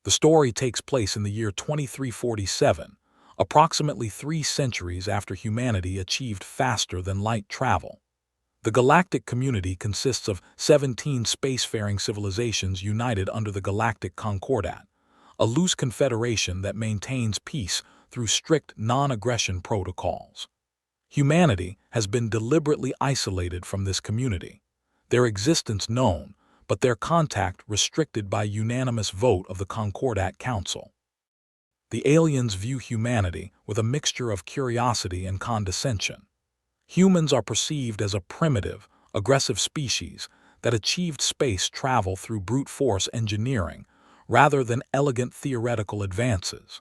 The story takes place in the year 2347, approximately 3 centuries after humanity achieved faster-than-light travel. The galactic community consists of 17 spacefaring civilizations united under the Galactic Concordat, a loose confederation that maintains peace through strict non-aggression protocols. Humanity has been deliberately isolated from this community, their existence known, but their contact restricted by unanimous vote of the Concordat Council. The aliens view humanity with a mixture of curiosity and condescension. Humans are perceived as a primitive, aggressive species that achieved space travel through brute force engineering rather than elegant theoretical advances.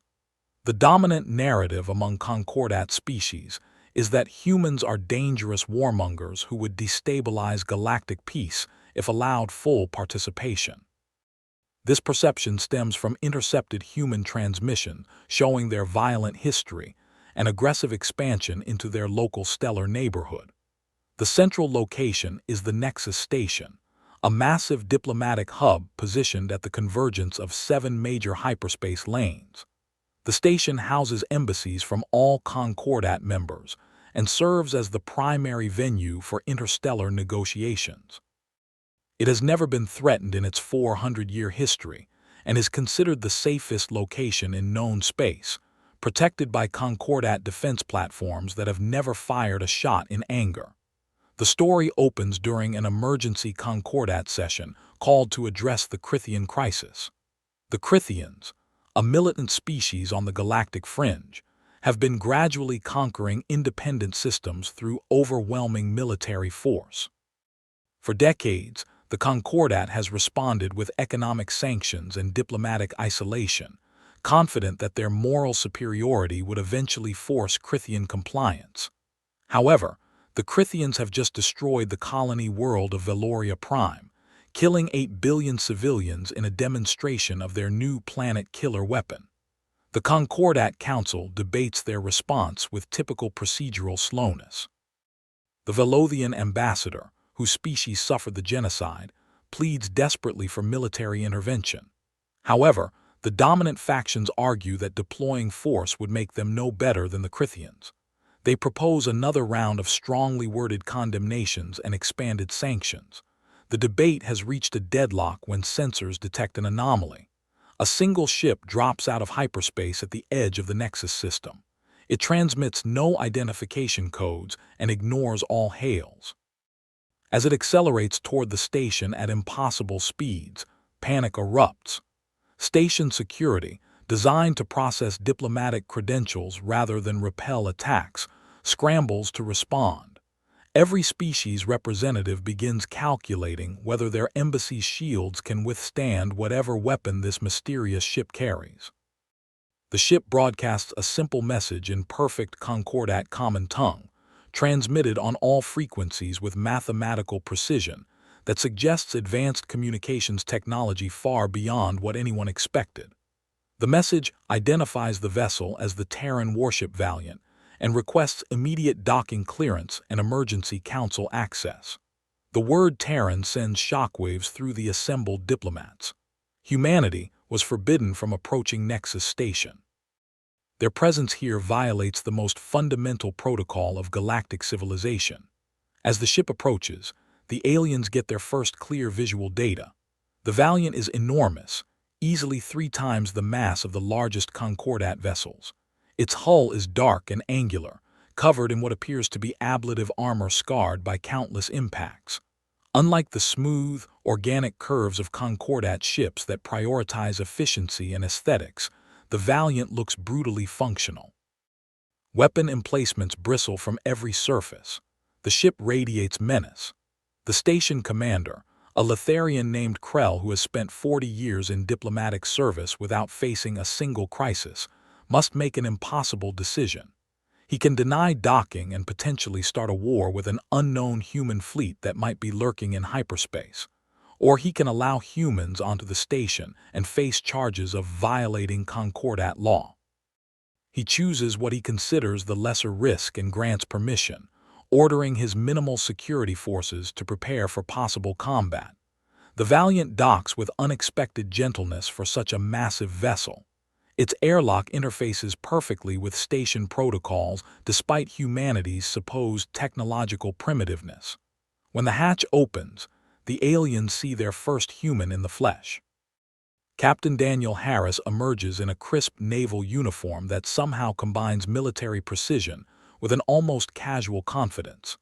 The dominant narrative among Concordat species is that humans are dangerous warmongers who would destabilize galactic peace if allowed full participation. This perception stems from intercepted human transmission showing their violent history and aggressive expansion into their local stellar neighborhood. The central location is the Nexus Station, a massive diplomatic hub positioned at the convergence of 7 major hyperspace lanes. The station houses embassies from all Concordat members and serves as the primary venue for interstellar negotiations. It has never been threatened in its 400-year history and is considered the safest location in known space, protected by Concordat defense platforms that have never fired a shot in anger. The story opens during an emergency Concordat session called to address the Crythian crisis. The Crythians, a militant species on the galactic fringe, have been gradually conquering independent systems through overwhelming military force. For decades, the Concordat has responded with economic sanctions and diplomatic isolation, confident that their moral superiority would eventually force Crythian compliance. However, the Crythians have just destroyed the colony world of Veloria Prime, killing 8 billion civilians in a demonstration of their new planet killer weapon. The Concordat Council debates their response with typical procedural slowness. The Velothian ambassador, whose species suffered the genocide, pleads desperately for military intervention. However, the dominant factions argue that deploying force would make them no better than the Crythians. They propose another round of strongly worded condemnations and expanded sanctions. The debate has reached a deadlock when sensors detect an anomaly. A single ship drops out of hyperspace at the edge of the Nexus system. It transmits no identification codes and ignores all hails. As it accelerates toward the station at impossible speeds, panic erupts. Station security, designed to process diplomatic credentials rather than repel attacks, scrambles to respond. Every species representative begins calculating whether their embassy's shields can withstand whatever weapon this mysterious ship carries. The ship broadcasts a simple message in perfect Concordat common tongue, transmitted on all frequencies with mathematical precision, that suggests advanced communications technology far beyond what anyone expected. The message identifies the vessel as the Terran Warship Valiant and requests immediate docking clearance and emergency council access. The word Terran sends shockwaves through the assembled diplomats. Humanity was forbidden from approaching Nexus Station. Their presence here violates the most fundamental protocol of galactic civilization. As the ship approaches, the aliens get their first clear visual data. The Valiant is enormous, easily 3 times the mass of the largest Concordat vessels. Its hull is dark and angular, covered in what appears to be ablative armor scarred by countless impacts. Unlike the smooth, organic curves of Concordat ships that prioritize efficiency and aesthetics, the Valiant looks brutally functional. Weapon emplacements bristle from every surface. The ship radiates menace. The station commander, a Letharian named Krell who has spent 40 years in diplomatic service without facing a single crisis, must make an impossible decision. He can deny docking and potentially start a war with an unknown human fleet that might be lurking in hyperspace, or he can allow humans onto the station and face charges of violating Concordat law. He chooses what he considers the lesser risk and grants permission, ordering his minimal security forces to prepare for possible combat. The Valiant docks with unexpected gentleness for such a massive vessel. Its airlock interfaces perfectly with station protocols despite humanity's supposed technological primitiveness. When the hatch opens, the aliens see their first human in the flesh. Captain Daniel Harris emerges in a crisp naval uniform that somehow combines military precision with an almost casual confidence.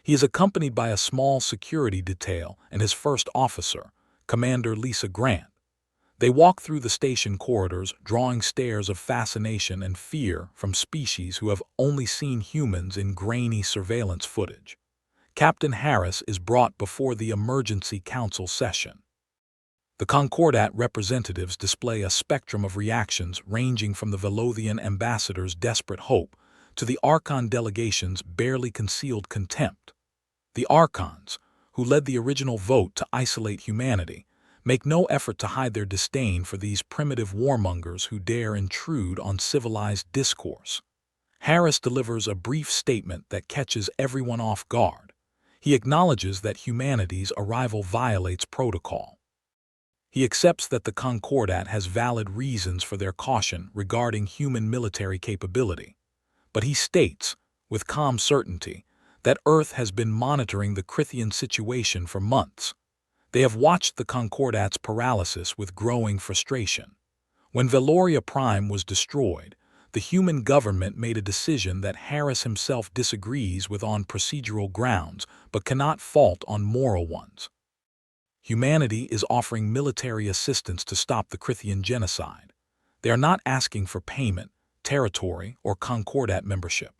He is accompanied by a small security detail and his first officer, Commander Lisa Grant. They walk through the station corridors, drawing stares of fascination and fear from species who have only seen humans in grainy surveillance footage. Captain Harris is brought before the Emergency Council session. The Concordat representatives display a spectrum of reactions ranging from the Velothian ambassador's desperate hope to the Archon delegation's barely concealed contempt. The Archons, who led the original vote to isolate humanity, make no effort to hide their disdain for these primitive warmongers who dare intrude on civilized discourse. Harris delivers a brief statement that catches everyone off guard. He acknowledges that humanity's arrival violates protocol. He accepts that the Concordat has valid reasons for their caution regarding human military capability. But he states, with calm certainty, that Earth has been monitoring the Crithian situation for months. They have watched the Concordat's paralysis with growing frustration. When Veloria Prime was destroyed, the human government made a decision that Harris himself disagrees with on procedural grounds but cannot fault on moral ones. Humanity is offering military assistance to stop the Crithian genocide. They are not asking for payment, territory, or Concordat membership.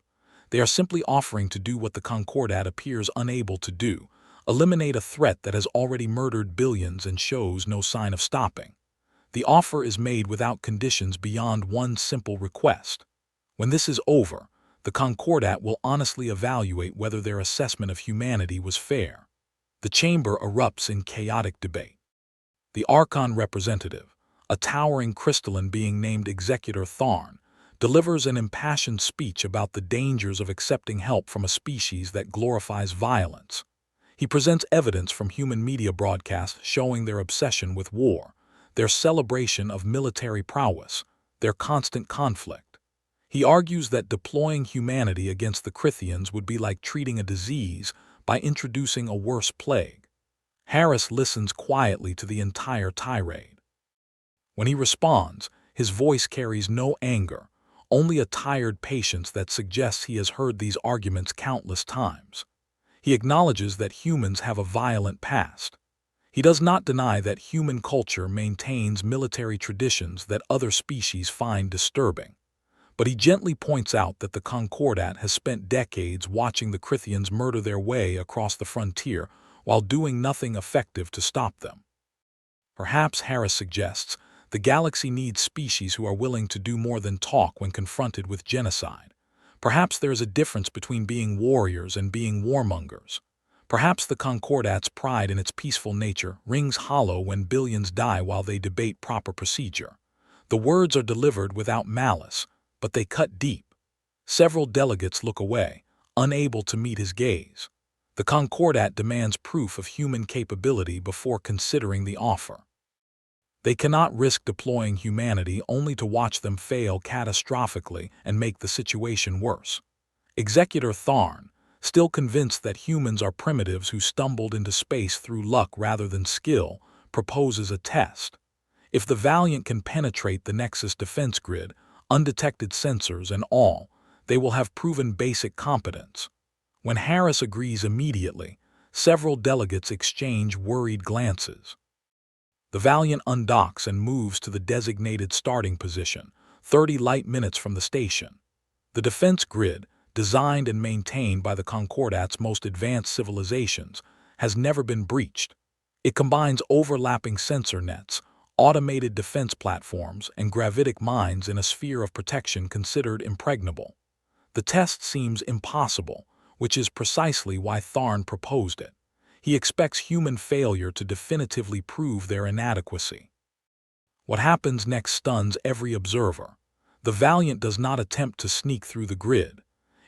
They are simply offering to do what the Concordat appears unable to do: eliminate a threat that has already murdered billions and shows no sign of stopping. The offer is made without conditions beyond one simple request. When this is over, the Concordat will honestly evaluate whether their assessment of humanity was fair. The chamber erupts in chaotic debate. The Archon representative, a towering crystalline being named Executor Tharn, delivers an impassioned speech about the dangers of accepting help from a species that glorifies violence. He presents evidence from human media broadcasts showing their obsession with war, their celebration of military prowess, their constant conflict. He argues that deploying humanity against the Crithians would be like treating a disease by introducing a worse plague. Harris listens quietly to the entire tirade. When he responds, his voice carries no anger, only a tired patience that suggests he has heard these arguments countless times. He acknowledges that humans have a violent past. He does not deny that human culture maintains military traditions that other species find disturbing. But he gently points out that the Concordat has spent decades watching the Crithians murder their way across the frontier while doing nothing effective to stop them. Perhaps, Harris suggests, the galaxy needs species who are willing to do more than talk when confronted with genocide. Perhaps there is a difference between being warriors and being warmongers. Perhaps the Concordat's pride in its peaceful nature rings hollow when billions die while they debate proper procedure. The words are delivered without malice, but they cut deep. Several delegates look away, unable to meet his gaze. The Concordat demands proof of human capability before considering the offer. They cannot risk deploying humanity only to watch them fail catastrophically and make the situation worse. Executor Tharn, still convinced that humans are primitives who stumbled into space through luck rather than skill, proposes a test. If the Valiant can penetrate the Nexus defense grid, undetected sensors and all, they will have proven basic competence. When Harris agrees immediately, several delegates exchange worried glances. The Valiant undocks and moves to the designated starting position, 30 light minutes from the station. The defense grid, designed and maintained by the Concordat's most advanced civilizations, has never been breached. It combines overlapping sensor nets, automated defense platforms, and gravitic mines in a sphere of protection considered impregnable. The test seems impossible, which is precisely why Tharn proposed it. He expects human failure to definitively prove their inadequacy. What happens next stuns every observer. The Valiant does not attempt to sneak through the grid.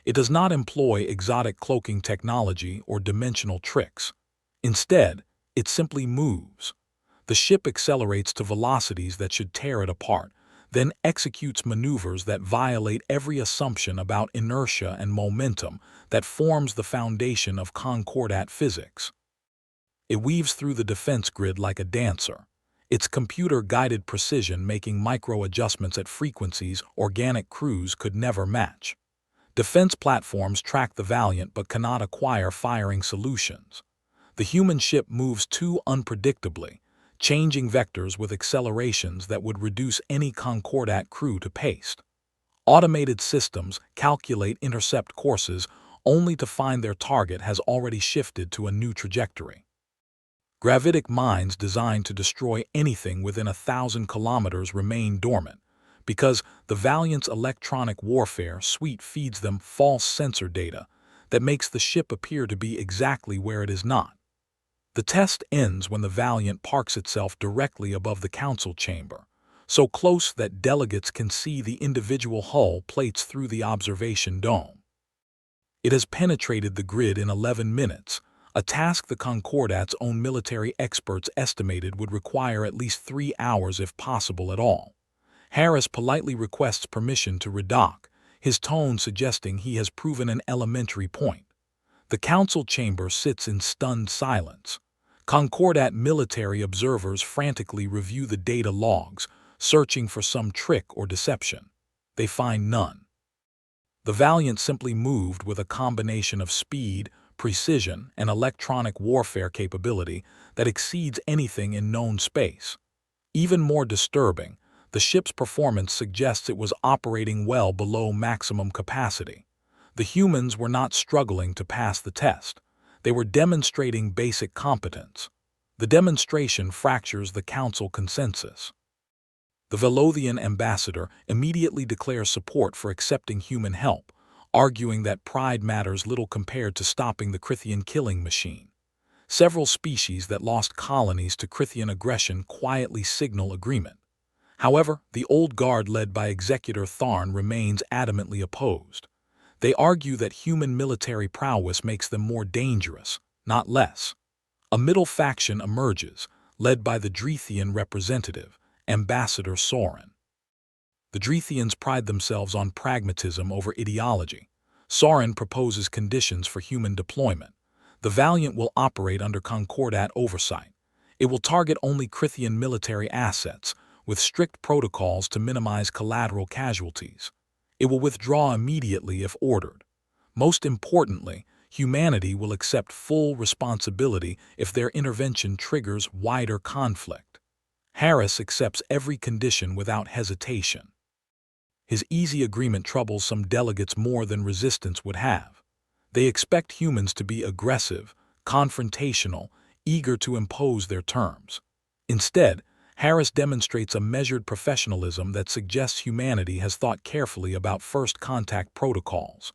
It does not employ exotic cloaking technology or dimensional tricks. Instead, it simply moves. The ship accelerates to velocities that should tear it apart, then executes maneuvers that violate every assumption about inertia and momentum that forms the foundation of concordat physics. It weaves through the defense grid like a dancer, its computer-guided precision making micro-adjustments at frequencies organic crews could never match. Defense platforms track the Valiant but cannot acquire firing solutions. The human ship moves too unpredictably, changing vectors with accelerations that would reduce any concordat crew to paste. Automated systems calculate intercept courses only to find their target has already shifted to a new trajectory. Gravitic mines designed to destroy anything within 1,000 kilometers remain dormant, because the Valiant's electronic warfare suite feeds them false sensor data that makes the ship appear to be exactly where it is not. The test ends when the Valiant parks itself directly above the council chamber, so close that delegates can see the individual hull plates through the observation dome. It has penetrated the grid in 11 minutes, a task the Concordat's own military experts estimated would require at least 3 hours if possible at all. Harris politely requests permission to redock, his tone suggesting he has proven an elementary point. The council chamber sits in stunned silence. Concordat military observers frantically review the data logs, searching for some trick or deception. They find none. The Valiant simply moved with a combination of speed, precision, and electronic warfare capability that exceeds anything in known space. Even more disturbing, the ship's performance suggests it was operating well below maximum capacity. The humans were not struggling to pass the test. They were demonstrating basic competence. The demonstration fractures the council consensus. The Velothian ambassador immediately declares support for accepting human help, arguing that pride matters little compared to stopping the Crithian killing machine. Several species that lost colonies to Crithian aggression quietly signal agreement. However, the old guard led by Executor Tharn remains adamantly opposed. They argue that human military prowess makes them more dangerous, not less. A middle faction emerges, led by the Drethian representative, Ambassador Soren. The Drethians pride themselves on pragmatism over ideology. Soren proposes conditions for human deployment. The Valiant will operate under Concordat oversight. It will target only Crithian military assets, with strict protocols to minimize collateral casualties. It will withdraw immediately if ordered. Most importantly, humanity will accept full responsibility if their intervention triggers wider conflict. Harris accepts every condition without hesitation. His easy agreement troubles some delegates more than resistance would have. They expect humans to be aggressive, confrontational, eager to impose their terms. Instead, Harris demonstrates a measured professionalism that suggests humanity has thought carefully about first contact protocols.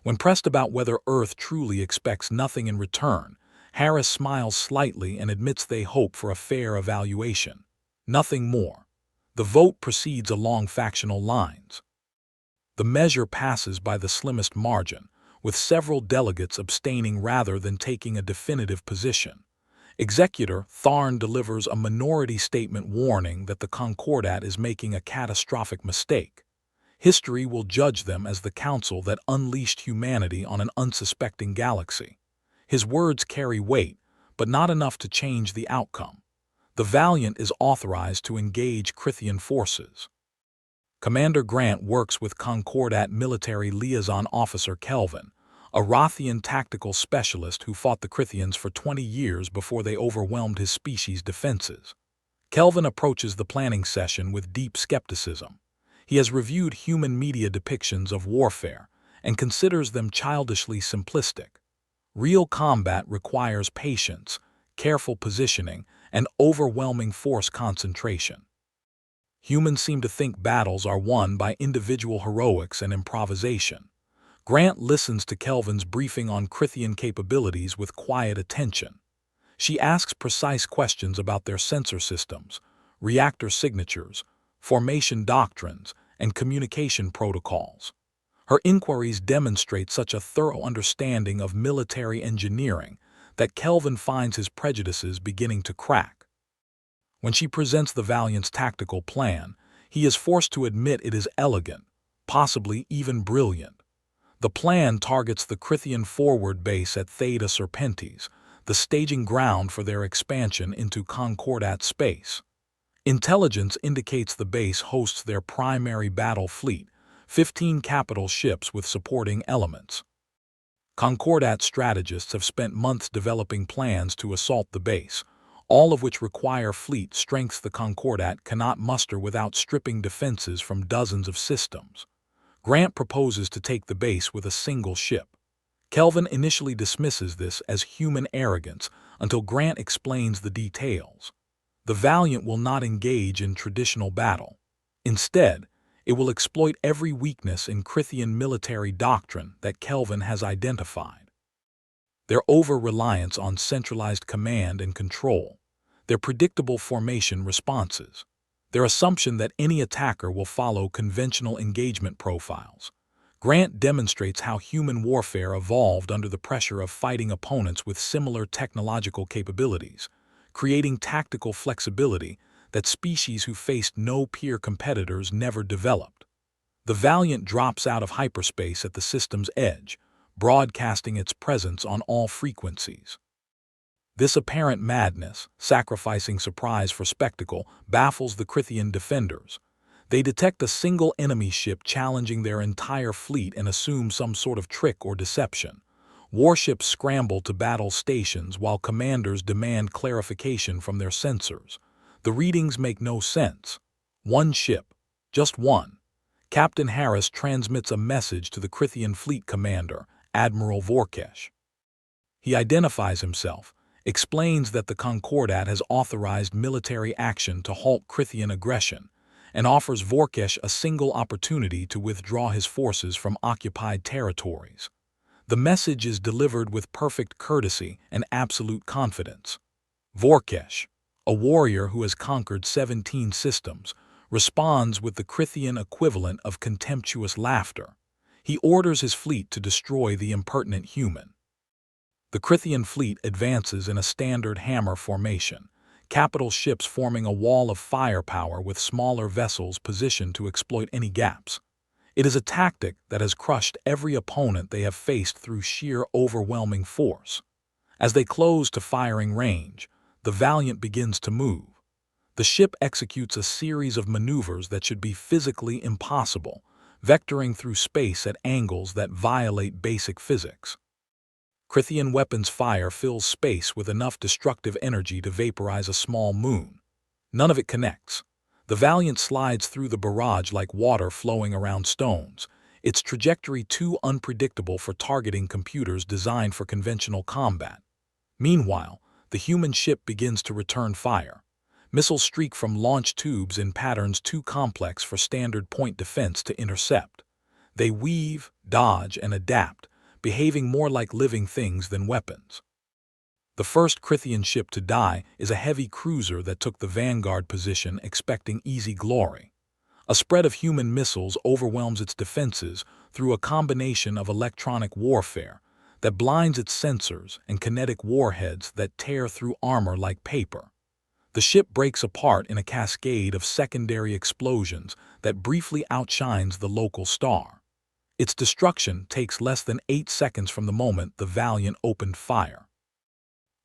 When pressed about whether Earth truly expects nothing in return, Harris smiles slightly and admits they hope for a fair evaluation. Nothing more. The vote proceeds along factional lines. The measure passes by the slimmest margin, with several delegates abstaining rather than taking a definitive position. Executor Tharn delivers a minority statement warning that the Concordat is making a catastrophic mistake. History will judge them as the council that unleashed humanity on an unsuspecting galaxy. His words carry weight, but not enough to change the outcome. The Valiant is authorized to engage Crithian forces. Commander Grant works with Concordat military liaison officer Kelvin, a Rothian tactical specialist who fought the Crithians for 20 years before they overwhelmed his species' defenses. Kelvin approaches the planning session with deep skepticism. He has reviewed human media depictions of warfare and considers them childishly simplistic. Real combat requires patience, careful positioning, and overwhelming force concentration. Humans seem to think battles are won by individual heroics and improvisation. Grant listens to Kelvin's briefing on Crithian capabilities with quiet attention. She asks precise questions about their sensor systems, reactor signatures, formation doctrines, and communication protocols. Her inquiries demonstrate such a thorough understanding of military engineering that Kelvin finds his prejudices beginning to crack. When she presents the Valiant's tactical plan, he is forced to admit it is elegant, possibly even brilliant. The plan targets the Crithian forward base at Theta Serpentis, the staging ground for their expansion into Concordat space. Intelligence indicates the base hosts their primary battle fleet, 15 capital ships with supporting elements. Concordat strategists have spent months developing plans to assault the base, all of which require fleet strengths the Concordat cannot muster without stripping defenses from dozens of systems. Grant proposes to take the base with a single ship. Kelvin initially dismisses this as human arrogance until Grant explains the details. The Valiant will not engage in traditional battle. Instead, it will exploit every weakness in Crithian military doctrine that Kelvin has identified. Their over-reliance on centralized command and control, their predictable formation responses, their assumption that any attacker will follow conventional engagement profiles. Grant demonstrates how human warfare evolved under the pressure of fighting opponents with similar technological capabilities, creating tactical flexibility that species who faced no peer competitors never developed. The Valiant drops out of hyperspace at the system's edge, broadcasting its presence on all frequencies. This apparent madness, sacrificing surprise for spectacle, baffles the Crithian defenders. They detect a single enemy ship challenging their entire fleet and assume some sort of trick or deception. Warships scramble to battle stations while commanders demand clarification from their sensors. The readings make no sense. One ship, just one. Captain Harris transmits a message to the Crithian fleet commander, Admiral Vorkesh. He identifies himself, explains that the Concordat has authorized military action to halt Crithian aggression, and offers Vorkesh a single opportunity to withdraw his forces from occupied territories. The message is delivered with perfect courtesy and absolute confidence. Vorkesh, a warrior who has conquered 17 systems, responds with the Crithian equivalent of contemptuous laughter. He orders his fleet to destroy the impertinent human. The Crithian fleet advances in a standard hammer formation, capital ships forming a wall of firepower with smaller vessels positioned to exploit any gaps. It is a tactic that has crushed every opponent they have faced through sheer overwhelming force. As they close to firing range, the Valiant begins to move. The ship executes a series of maneuvers that should be physically impossible, vectoring through space at angles that violate basic physics. Crithian weapons fire fills space with enough destructive energy to vaporize a small moon. None of it connects. The Valiant slides through the barrage like water flowing around stones, its trajectory too unpredictable for targeting computers designed for conventional combat. Meanwhile, the human ship begins to return fire. Missiles streak from launch tubes in patterns too complex for standard point defense to intercept. They weave, dodge, and adapt, behaving more like living things than weapons. The first Crithian ship to die is a heavy cruiser that took the vanguard position expecting easy glory. A spread of human missiles overwhelms its defenses through a combination of electronic warfare that blinds its sensors and kinetic warheads that tear through armor like paper. The ship breaks apart in a cascade of secondary explosions that briefly outshines the local star. Its destruction takes less than 8 seconds from the moment the Valiant opened fire.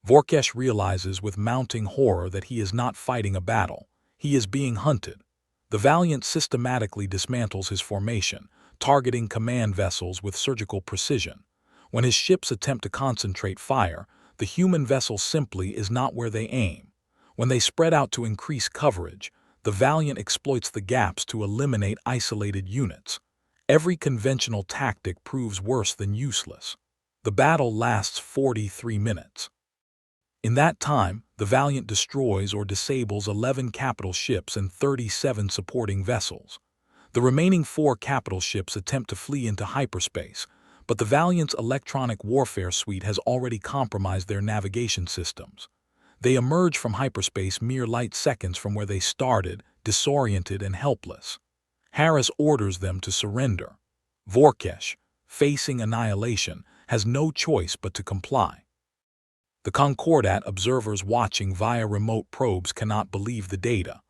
Vorkesh realizes with mounting horror that he is not fighting a battle. He is being hunted. The Valiant systematically dismantles his formation, targeting command vessels with surgical precision. When his ships attempt to concentrate fire, the human vessel simply is not where they aim. When they spread out to increase coverage, the Valiant exploits the gaps to eliminate isolated units. Every conventional tactic proves worse than useless. The battle lasts 43 minutes. In that time, the Valiant destroys or disables 11 capital ships and 37 supporting vessels. The remaining 4 capital ships attempt to flee into hyperspace, but the Valiant's electronic warfare suite has already compromised their navigation systems. They emerge from hyperspace mere light seconds from where they started, disoriented and helpless. Harris orders them to surrender. Vorkesh, facing annihilation, has no choice but to comply. The Concordat observers watching via remote probes cannot believe the data.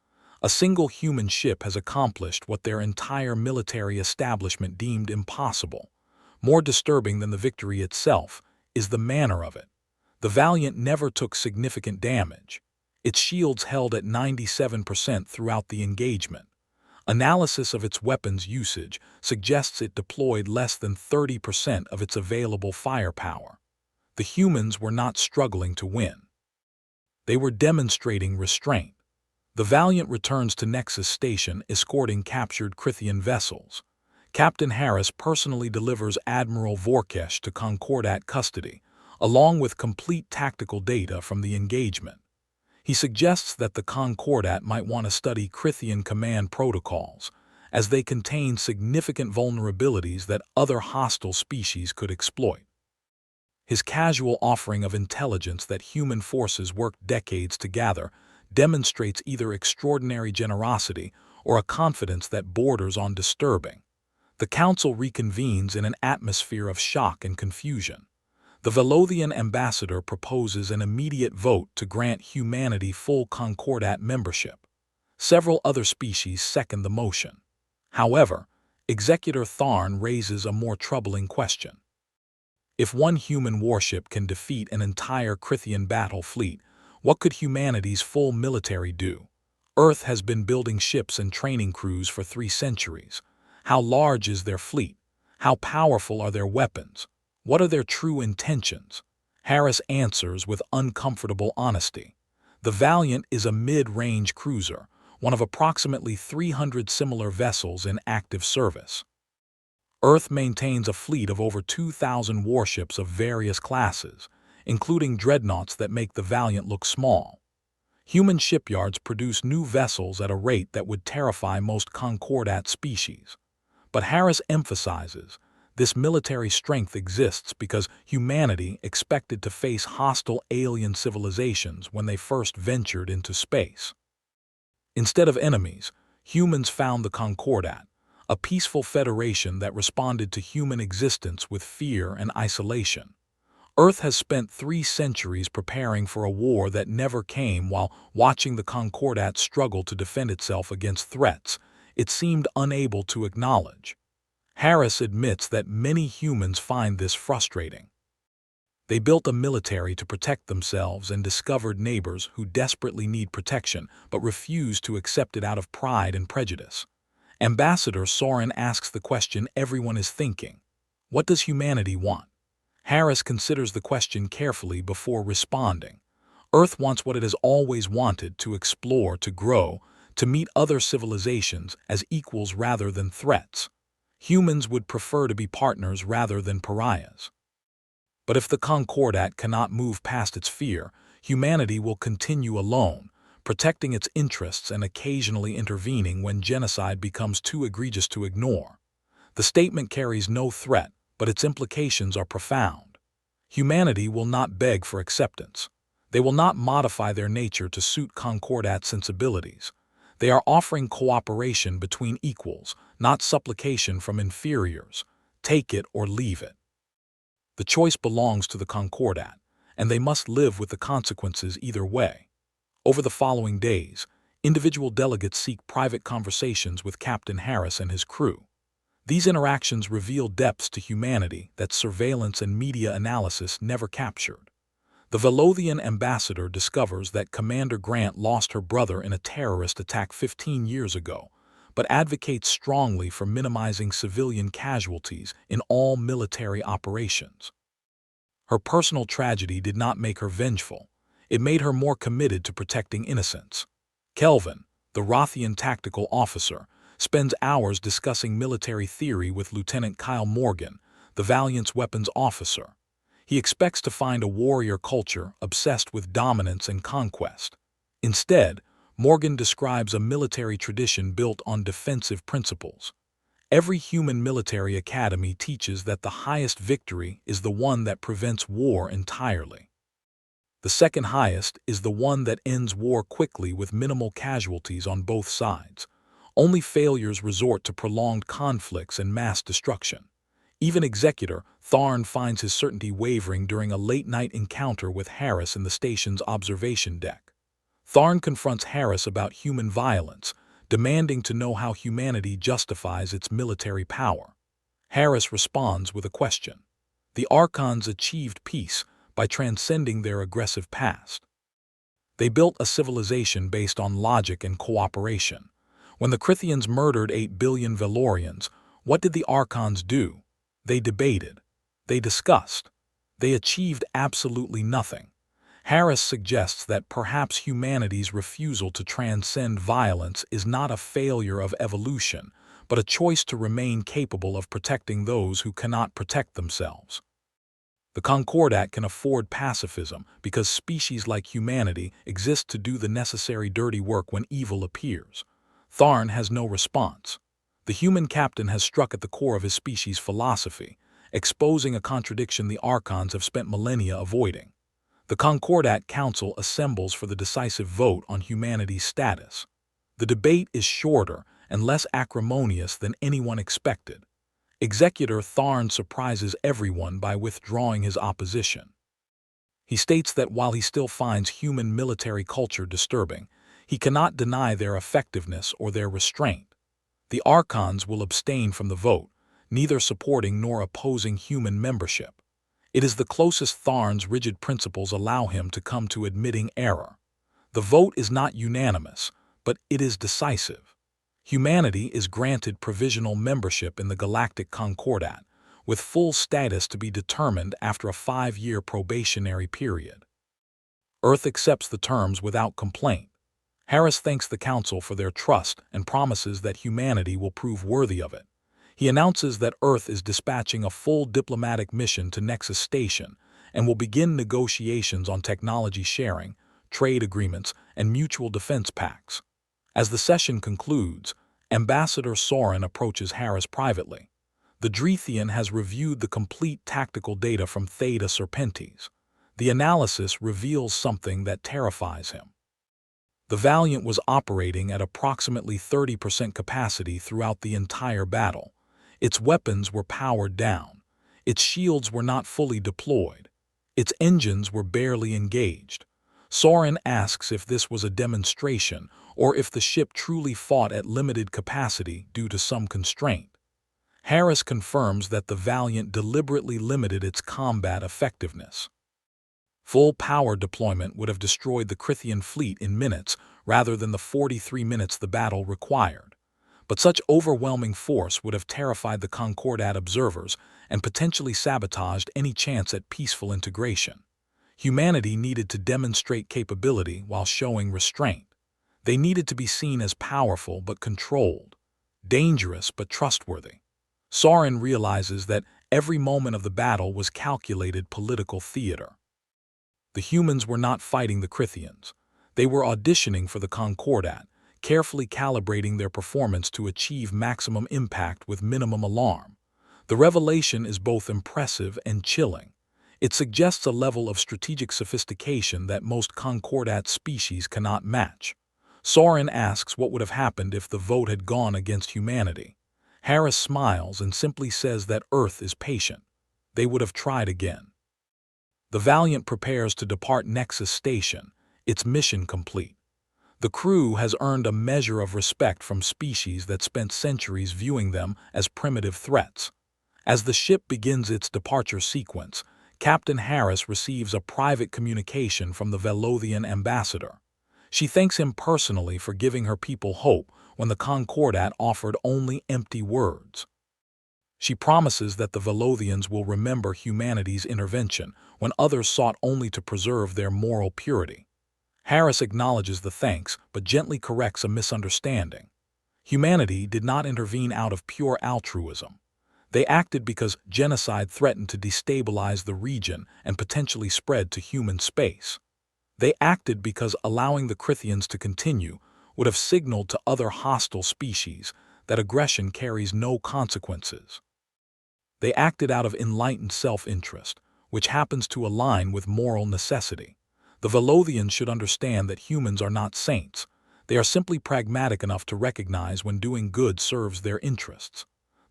A single human ship has accomplished what their entire military establishment deemed impossible. More disturbing than the victory itself is the manner of it. The Valiant never took significant damage. Its shields held at 97% throughout the engagement. Analysis of its weapons usage suggests it deployed less than 30% of its available firepower. The humans were not struggling to win. They were demonstrating restraint. The Valiant returns to Nexus Station escorting captured Krithian vessels. Captain Harris personally delivers Admiral Vorkesh to Concordat custody, along with complete tactical data from the engagement. He suggests that the Concordat might want to study Krithian command protocols, as they contain significant vulnerabilities that other hostile species could exploit. His casual offering of intelligence that human forces worked decades to gather demonstrates either extraordinary generosity or a confidence that borders on disturbing. The Council reconvenes in an atmosphere of shock and confusion. The Velothian ambassador proposes an immediate vote to grant humanity full Concordat membership. Several other species second the motion. However, Executor Tharn raises a more troubling question. If one human warship can defeat an entire Krithian battle fleet, what could humanity's full military do? Earth has been building ships and training crews for 3 centuries. How large is their fleet? How powerful are their weapons? What are their true intentions? Harris answers with uncomfortable honesty. The Valiant is a mid-range cruiser, one of approximately 300 similar vessels in active service. Earth maintains a fleet of over 2,000 warships of various classes, including dreadnoughts that make the Valiant look small. Human shipyards produce new vessels at a rate that would terrify most Concordat species. But Harris emphasizes this military strength exists because humanity expected to face hostile alien civilizations when they first ventured into space. Instead of enemies, humans found the Concordat, a peaceful federation that responded to human existence with fear and isolation. Earth has spent 3 centuries preparing for a war that never came while watching the Concordat struggle to defend itself against threats it seemed unable to acknowledge. Harris admits that many humans find this frustrating. They built a military to protect themselves and discovered neighbors who desperately need protection but refuse to accept it out of pride and prejudice. Ambassador Soren asks the question everyone is thinking: what does humanity want? Harris considers the question carefully before responding. Earth wants what it has always wanted: to explore, to grow, to meet other civilizations as equals rather than threats. Humans would prefer to be partners rather than pariahs. But if the Concordat cannot move past its fear, humanity will continue alone, protecting its interests and occasionally intervening when genocide becomes too egregious to ignore. The statement carries no threat, but its implications are profound. Humanity will not beg for acceptance. They will not modify their nature to suit Concordat sensibilities. They are offering cooperation between equals, not supplication from inferiors. Take it or leave it. The choice belongs to the Concordat, and they must live with the consequences either way. Over the following days, individual delegates seek private conversations with Captain Harris and his crew. These interactions reveal depths to humanity that surveillance and media analysis never captured. The Velothian ambassador discovers that Commander Grant lost her brother in a terrorist attack 15 years ago, but advocates strongly for minimizing civilian casualties in all military operations. Her personal tragedy did not make her vengeful. It made her more committed to protecting innocents. Kelvin, the Rothian tactical officer, spends hours discussing military theory with Lieutenant Kyle Morgan, the Valiant's weapons officer. He expects to find a warrior culture obsessed with dominance and conquest. Instead, Morgan describes a military tradition built on defensive principles. Every human military academy teaches that the highest victory is the one that prevents war entirely. The second highest is the one that ends war quickly with minimal casualties on both sides. Only failures resort to prolonged conflicts and mass destruction. Even Executor Tharn finds his certainty wavering during a late-night encounter with Harris in the station's observation deck. Tharn confronts Harris about human violence, demanding to know how humanity justifies its military power. Harris responds with a question. The Archons achieved peace by transcending their aggressive past. They built a civilization based on logic and cooperation. When the Krithians murdered 8 billion Valorians, what did the Archons do? They debated. They discussed. They achieved absolutely nothing. Harris suggests that perhaps humanity's refusal to transcend violence is not a failure of evolution, but a choice to remain capable of protecting those who cannot protect themselves. The Concordat can afford pacifism because species like humanity exist to do the necessary dirty work when evil appears. Tharn has no response. The human captain has struck at the core of his species' philosophy, exposing a contradiction the Archons have spent millennia avoiding. The Concordat Council assembles for the decisive vote on humanity's status. The debate is shorter and less acrimonious than anyone expected. Executor Tharn surprises everyone by withdrawing his opposition. He states that while he still finds human military culture disturbing, he cannot deny their effectiveness or their restraint. The Archons will abstain from the vote, neither supporting nor opposing human membership. It is the closest Tharn's rigid principles allow him to come to admitting error. The vote is not unanimous, but it is decisive. Humanity is granted provisional membership in the Galactic Concordat, with full status to be determined after a 5-year probationary period. Earth accepts the terms without complaint. Harris thanks the Council for their trust and promises that humanity will prove worthy of it. He announces that Earth is dispatching a full diplomatic mission to Nexus Station and will begin negotiations on technology sharing, trade agreements, and mutual defense pacts. As the session concludes, Ambassador Soren approaches Harris privately. The Drethian has reviewed the complete tactical data from Theta Serpentis. The analysis reveals something that terrifies him. The Valiant was operating at approximately 30% capacity throughout the entire battle. Its weapons were powered down. Its shields were not fully deployed. Its engines were barely engaged. Soren asks if this was a demonstration or if the ship truly fought at limited capacity due to some constraint. Harris confirms that the Valiant deliberately limited its combat effectiveness. Full power deployment would have destroyed the Krithian fleet in minutes rather than the 43 minutes the battle required. But such overwhelming force would have terrified the Concordat observers and potentially sabotaged any chance at peaceful integration. Humanity needed to demonstrate capability while showing restraint. They needed to be seen as powerful but controlled, dangerous but trustworthy. Soren realizes that every moment of the battle was calculated political theater. The humans were not fighting the Krithians. They were auditioning for the Concordat, carefully calibrating their performance to achieve maximum impact with minimum alarm. The revelation is both impressive and chilling. It suggests a level of strategic sophistication that most Concordat species cannot match. Soren asks what would have happened if the vote had gone against humanity. Harris smiles and simply says that Earth is patient. They would have tried again. The Valiant prepares to depart Nexus Station, its mission complete. The crew has earned a measure of respect from species that spent centuries viewing them as primitive threats. As the ship begins its departure sequence, Captain Harris receives a private communication from the Velothian ambassador. She thanks him personally for giving her people hope when the Concordat offered only empty words. She promises that the Velothians will remember humanity's intervention when others sought only to preserve their moral purity. Harris acknowledges the thanks but gently corrects a misunderstanding. Humanity did not intervene out of pure altruism. They acted because genocide threatened to destabilize the region and potentially spread to human space. They acted because allowing the Krithians to continue would have signaled to other hostile species that aggression carries no consequences. They acted out of enlightened self-interest, which happens to align with moral necessity. The Velothians should understand that humans are not saints. They are simply pragmatic enough to recognize when doing good serves their interests.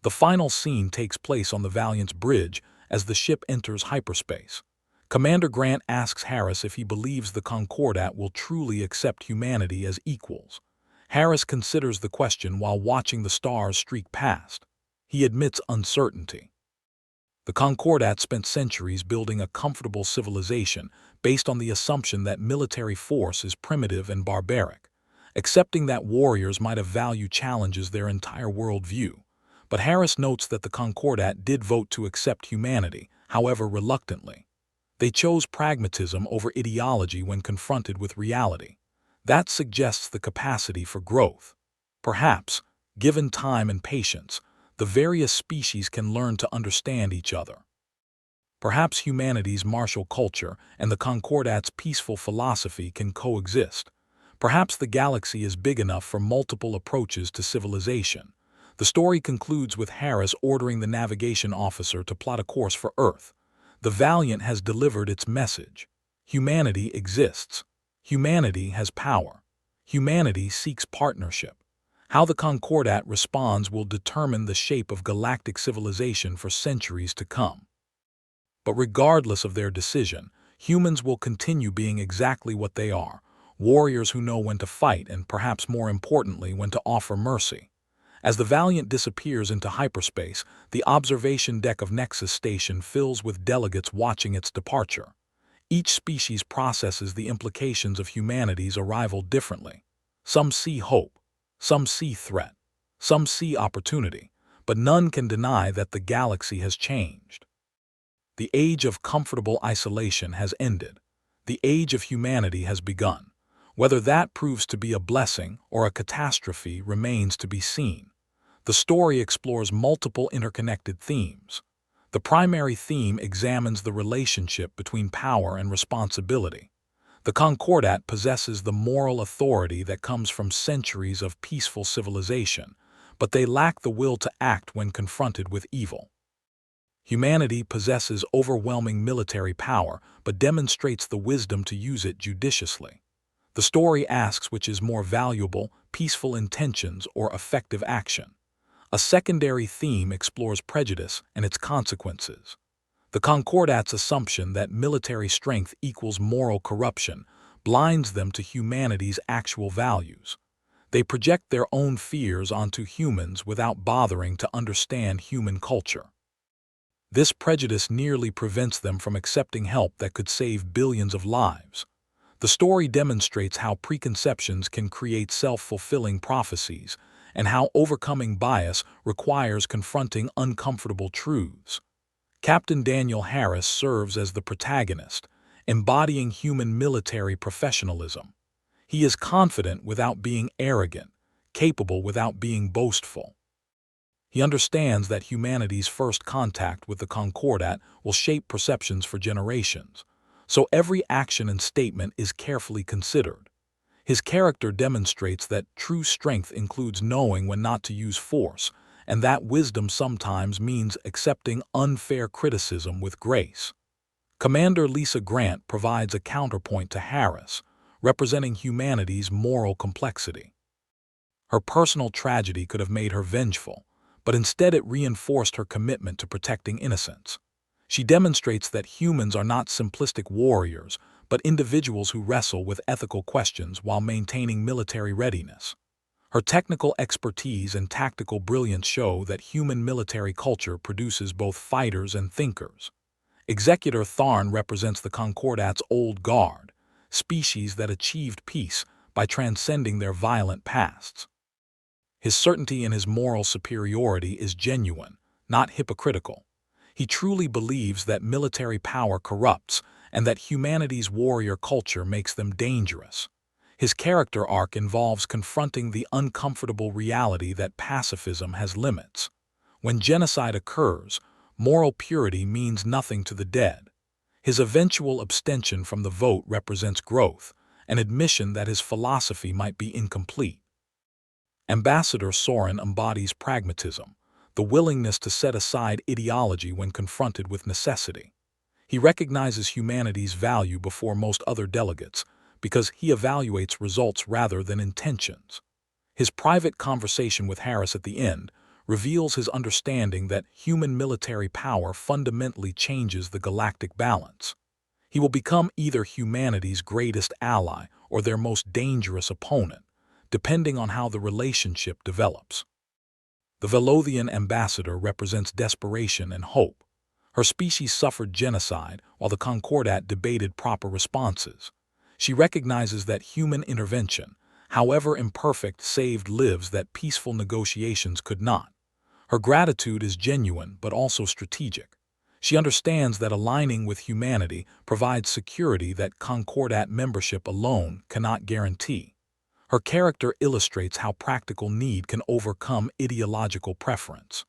The final scene takes place on the Valiant's bridge as the ship enters hyperspace. Commander Grant asks Harris if he believes the Concordat will truly accept humanity as equals. Harris considers the question while watching the stars streak past. He admits uncertainty. The Concordat spent centuries building a comfortable civilization based on the assumption that military force is primitive and barbaric. Accepting that warriors might have value challenges their entire worldview. But Harris notes that the Concordat did vote to accept humanity, however reluctantly. They chose pragmatism over ideology when confronted with reality. That suggests the capacity for growth. Perhaps, given time and patience, the various species can learn to understand each other. Perhaps humanity's martial culture and the Concordat's peaceful philosophy can coexist. Perhaps the galaxy is big enough for multiple approaches to civilization. The story concludes with Harris ordering the navigation officer to plot a course for Earth. The Valiant has delivered its message. Humanity exists. Humanity has power. Humanity seeks partnership. How the Concordat responds will determine the shape of galactic civilization for centuries to come. But regardless of their decision, humans will continue being exactly what they are, warriors who know when to fight and, perhaps more importantly, when to offer mercy. As the Valiant disappears into hyperspace, the observation deck of Nexus Station fills with delegates watching its departure. Each species processes the implications of humanity's arrival differently. Some see hope, some see threat, some see opportunity, but none can deny that the galaxy has changed. The age of comfortable isolation has ended. The age of humanity has begun. Whether that proves to be a blessing or a catastrophe remains to be seen. The story explores multiple interconnected themes. The primary theme examines the relationship between power and responsibility. The Concordat possesses the moral authority that comes from centuries of peaceful civilization, but they lack the will to act when confronted with evil. Humanity possesses overwhelming military power, but demonstrates the wisdom to use it judiciously. The story asks which is more valuable, peaceful intentions or effective action. A secondary theme explores prejudice and its consequences. The Concordat's assumption that military strength equals moral corruption blinds them to humanity's actual values. They project their own fears onto humans without bothering to understand human culture. This prejudice nearly prevents them from accepting help that could save billions of lives. The story demonstrates how preconceptions can create self-fulfilling prophecies, and how overcoming bias requires confronting uncomfortable truths. Captain Daniel Harris serves as the protagonist, embodying human military professionalism. He is confident without being arrogant, capable without being boastful. He understands that humanity's first contact with the Concordat will shape perceptions for generations, so every action and statement is carefully considered. His character demonstrates that true strength includes knowing when not to use force, and that wisdom sometimes means accepting unfair criticism with grace. Commander Lisa Grant provides a counterpoint to Harris, representing humanity's moral complexity. Her personal tragedy could have made her vengeful, but instead it reinforced her commitment to protecting innocence. She demonstrates that humans are not simplistic warriors, but individuals who wrestle with ethical questions while maintaining military readiness. Her technical expertise and tactical brilliance show that human military culture produces both fighters and thinkers. Executor Tharn represents the Concordat's old guard, species that achieved peace by transcending their violent pasts. His certainty in his moral superiority is genuine, not hypocritical. He truly believes that military power corrupts and that humanity's warrior culture makes them dangerous. His character arc involves confronting the uncomfortable reality that pacifism has limits. When genocide occurs, moral purity means nothing to the dead. His eventual abstention from the vote represents growth, an admission that his philosophy might be incomplete. Ambassador Soren embodies pragmatism, the willingness to set aside ideology when confronted with necessity. He recognizes humanity's value before most other delegates because he evaluates results rather than intentions. His private conversation with Harris at the end reveals his understanding that human military power fundamentally changes the galactic balance. He will become either humanity's greatest ally or their most dangerous opponent, depending on how the relationship develops. The Velothian ambassador represents desperation and hope. Her species suffered genocide while the Concordat debated proper responses. She recognizes that human intervention, however imperfect, saved lives that peaceful negotiations could not. Her gratitude is genuine but also strategic. She understands that aligning with humanity provides security that Concordat membership alone cannot guarantee. Her character illustrates how practical need can overcome ideological preference.